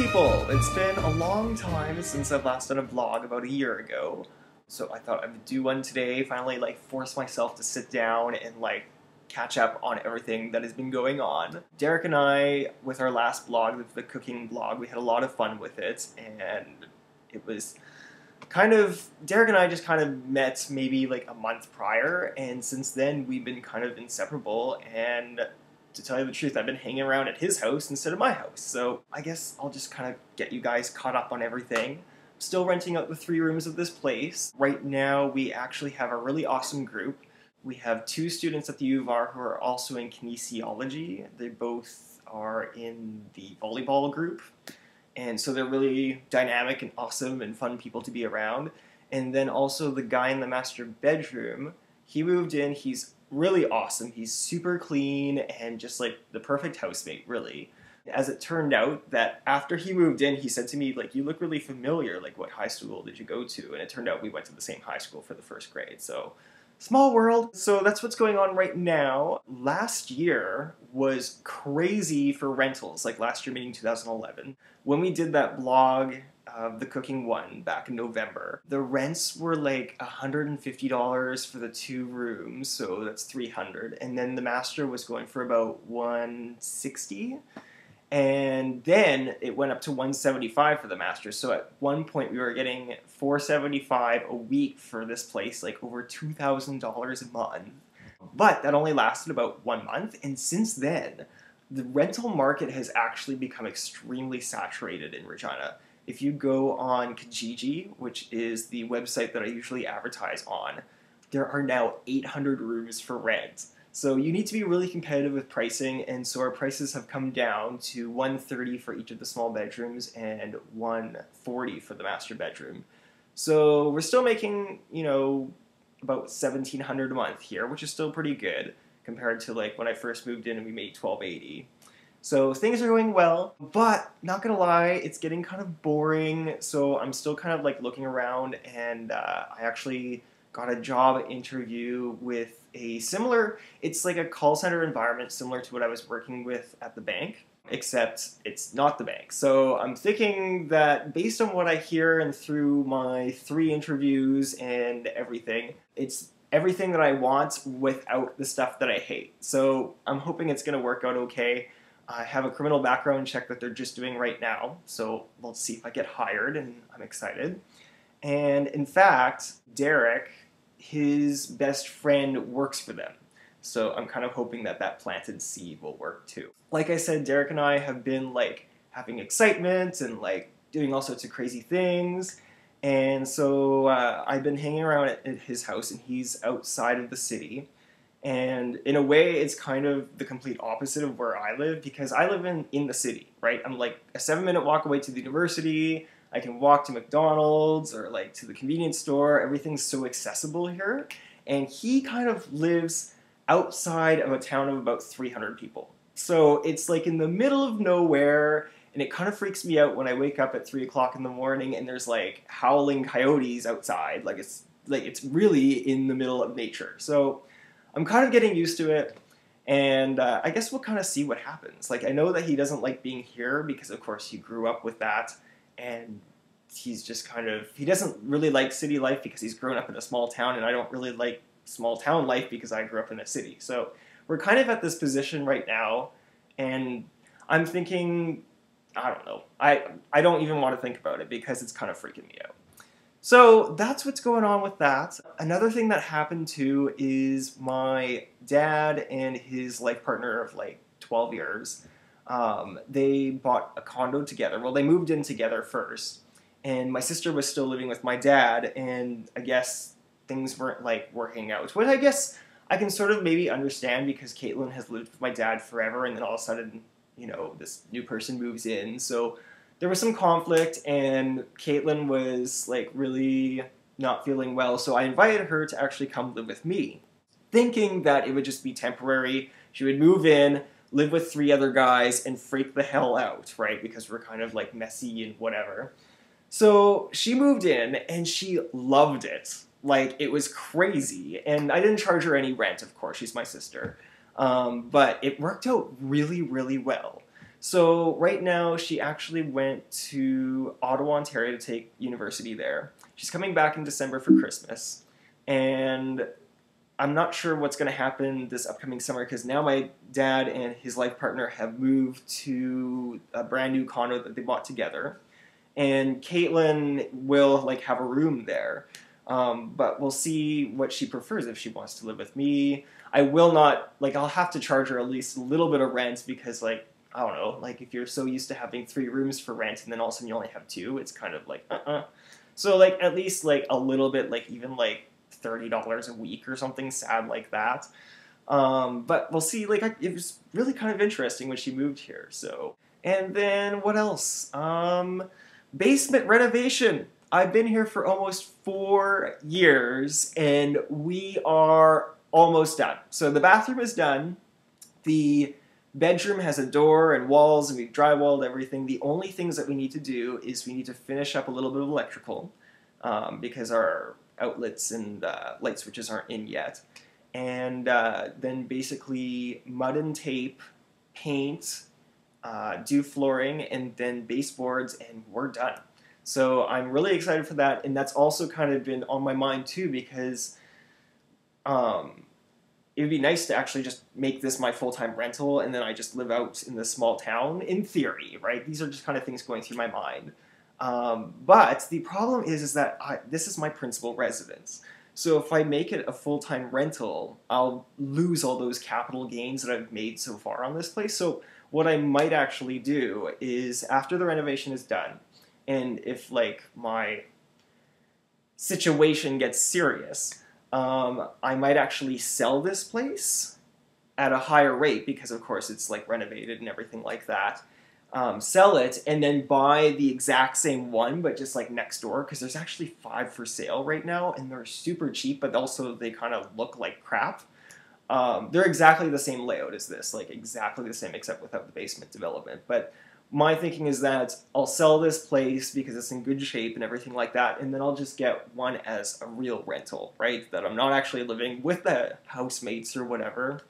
people! It's been a long time since I've last done a vlog, about a year ago. So I thought I would do one today, finally force myself to sit down and catch up on everything that has been going on. Derek and I, with our last vlog, the cooking vlog, we had a lot of fun with it, and it was Derek and I just kind of met maybe a month prior, and since then we've been kind of inseparable, and to tell you the truth, I've been hanging around at his house instead of my house. So I guess I'll just kind of get you guys caught up on everything. I'm still renting out the 3 rooms of this place. Right now we actually have a really awesome group. We have 2 students at the U of R who are also in kinesiology. They both are in the volleyball group. And so they're really dynamic and awesome and fun people to be around. And then also the guy in the master bedroom, he moved in, he's really awesome. He's super clean and just the perfect housemate, really. As it turned out that after he moved in, he said to me, you look really familiar, what high school did you go to? And it turned out we went to the same high school for the 1st grade, so small world. So that's what's going on right now. Last year was crazy for rentals, last year meaning 2011. When we did that vlog, the cooking one, back in November, the rents were $150 for the 2 rooms, so that's $300, and then the master was going for about $160, and then it went up to $175 for the master. So at one point we were getting $475 a week for this place, over $2,000 a month. But that only lasted about 1 month, and since then the rental market has actually become extremely saturated in Regina. If you go on Kijiji, which is the website that I usually advertise on, there are now 800 rooms for rent. So you need to be really competitive with pricing, and so our prices have come down to $130 for each of the small bedrooms and $140 for the master bedroom. So we're still making, about $1,700 a month here, which is still pretty good compared to when I first moved in and we made $1,280. So things are going well, but not gonna lie, it's getting kind of boring, so I'm still kind of looking around, and I actually got a job interview with a similar, it's a call center environment similar to what I was working with at the bank, except it's not the bank. So I'm thinking that based on what I hear and through my 3 interviews and everything, it's everything that I want without the stuff that I hate. So I'm hoping it's gonna work out okay. I have a criminal background check that they're just doing right now, so we'll see if I get hired, and I'm excited. And in fact, Derek, his best friend works for them, so I'm kind of hoping that that planted seed will work too. Like I said, Derek and I have been having excitement and doing all sorts of crazy things, and so I've been hanging around at his house, and he's outside of the city. And in a way, it's kind of the complete opposite of where I live, because I live in the city, right? I'm a 7-minute walk away to the university. I can walk to McDonald's or to the convenience store. Everything's so accessible here. And he kind of lives outside of a town of about 300 people. So it's in the middle of nowhere, and it kind of freaks me out when I wake up at 3 o'clock in the morning and there's howling coyotes outside. It's really in the middle of nature. So I'm kind of getting used to it, and I guess we'll kind of see what happens. I know that he doesn't like being here because, of course, he grew up with that, and he's just he doesn't really like city life because he's grown up in a small town, and I don't really like small town life because I grew up in a city. So we're kind of at this position right now, and I'm thinking, I don't know, I don't even want to think about it because it's kind of freaking me out. So that's what's going on with that. Another thing that happened too is my dad and his life partner of 12 years, they bought a condo together. Well, they moved in together first, and my sister was still living with my dad, and I guess things weren't working out. Which I guess I can sort of maybe understand, because Caitlin has lived with my dad forever, and then all of a sudden, this new person moves in. So there was some conflict, and Caitlin was really not feeling well, so I invited her to actually come live with me, thinking that it would just be temporary. She would move in, live with 3 other guys, and freak the hell out, right? Because we're kind of messy and whatever. So she moved in, and she loved it. It was crazy, and I didn't charge her any rent, of course, she's my sister. But it worked out really, really well. So right now she actually went to Ottawa, Ontario to take university there. She's coming back in December for Christmas, and I'm not sure what's going to happen this upcoming summer because now my dad and his life partner have moved to a brand new condo that they bought together, and Caitlin will like have a room there. But we'll see what she prefers if she wants to live with me. I will not like I'll have to charge her at least a little bit of rent because like I don't know like if you're so used to having 3 rooms for rent and then all of a sudden you only have 2, it's kind of like So like at least like a little bit like even like $30 a week or something sad like that. But we'll see. Like it was really kind of interesting when she moved here. So and then what else? Basement renovation. I've been here for almost 4 years, and we are almost done. So the bathroom is done. The bedroom has a door and walls, and we've drywalled everything. The only things that we need to do is we need to finish up a little bit of electrical because our outlets and light switches aren't in yet. And then basically mud and tape, paint, do flooring, and then baseboards, and we're done. So I'm really excited for that, and that's also kind of been on my mind too because it would be nice to actually just make this my full-time rental, and then I just live out in this small town, in theory, right? These are just kind of things going through my mind. But the problem is that this is my principal residence. So if I make it a full-time rental, I'll lose all those capital gains that I've made so far on this place. So what I might actually do is after the renovation is done, and if like my situation gets serious, I might actually sell this place at a higher rate because of course it's like renovated and everything like that. Sell it and then buy the exact same one but just like next door because there's actually 5 for sale right now and they're super cheap but also they kind of look like crap. They're exactly the same layout as this, like exactly the same except without the basement development. But my thinking is that I'll sell this place because it's in good shape and everything like that, and then I'll just get one as a real rental, right? That I'm not actually living with the housemates or whatever,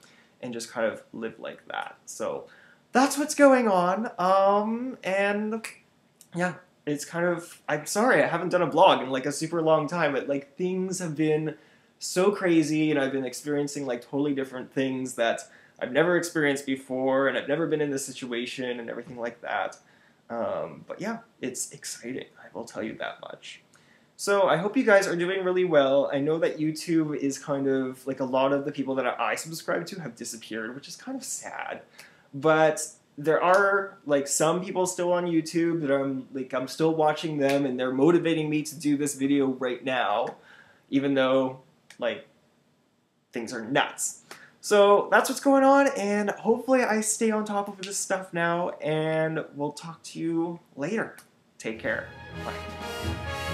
and just kind of live like that. So that's what's going on. And yeah, it's kind of, I'm sorry, I haven't done a vlog in like a super long time, but like things have been so crazy and I've been experiencing like totally different things that I've never experienced before, and I've never been in this situation and everything like that. But yeah, it's exciting, I will tell you that much. So I hope you guys are doing really well. I know that YouTube is kind of, like a lot of the people that I subscribe to have disappeared, which is kind of sad. But there are like some people still on YouTube that I'm still watching them and they're motivating me to do this video right now, even though like things are nuts. So that's what's going on, and hopefully I stay on top of this stuff now, and we'll talk to you later. Take care. Bye.